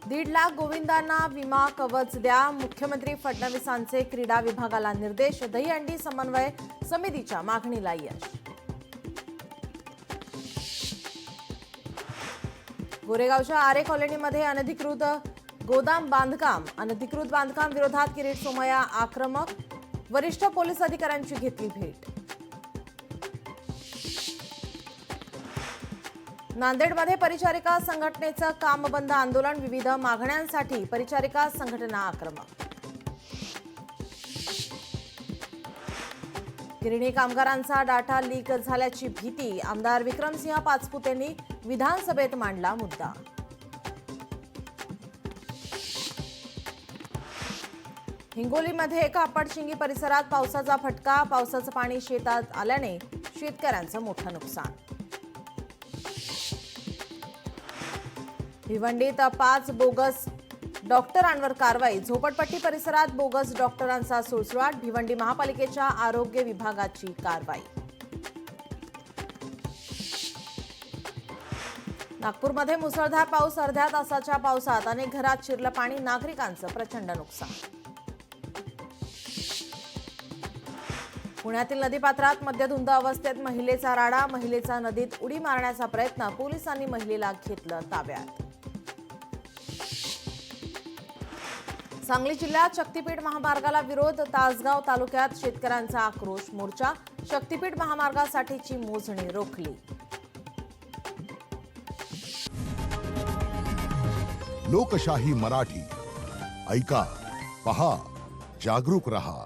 1.5 लाख गोविंदांना विमा कवच द्या. मुख्यमंत्री फडणवीसांचे क्रीडा विभागाला निर्देश. दहीहंडी समन्वय समितीच्या मागणीला यश. गोरेगावच्या आरे कॉलनीमध्ये अनधिकृत गोदाम बांधकाम. अनधिकृत बांधकाम विरोधात किरीट सोमय्या आक्रमक. वरिष्ठ पोलीस अधिकाऱ्यांची घेतली भेट. नांदेडमध्ये परिचारिका संघटनेचं कामबंद आंदोलन. विविध मागण्यांसाठी परिचारिका संघटना आक्रमक. गिरणी कामगारांचा डाटा लीक झाल्याची भीती. आमदार विक्रमसिंह पाचपुतेंनी विधानसभेत मांडला मुद्दा. हिंगोलीमध्ये कापडशिंगी परिसरात पावसाचा फटका. पावसाचं पाणी शेतात आल्याने शेतकऱ्यांचं मोठं नुकसान. भिवंडीत 5 बोगस डॉक्टरांवर कारवाई. झोपडपट्टी परिसरात बोगस डॉक्टरांचा सुळसुळाट. भिवंडी महापालिकेच्या आरोग्य विभागाची कारवाई. नागपूरमध्ये मुसळधार पाऊस. अर्ध्या तासाच्या पावसात अनेक घरात शिरलं पाणी. नागरिकांचं प्रचंड नुकसान. पुण्यातील नदीपात्रात मद्यधुंद अवस्थेत महिलेचा राडा. महिलेचा नदीत उडी मारण्याचा प्रयत्न. पोलिसांनी महिलेला घेतलं ताब्यात. सांगली जिल्ह्यात शक्तीपीठ महामार्गाला विरोध. तासगाव तालुक्यात शेतकऱ्यांचा आक्रोश मोर्चा. शक्तीपीठ महामार्गासाठीची मोजणी रोखली. लोकशाही मराठी ऐका, पहा, जागरूक रहा.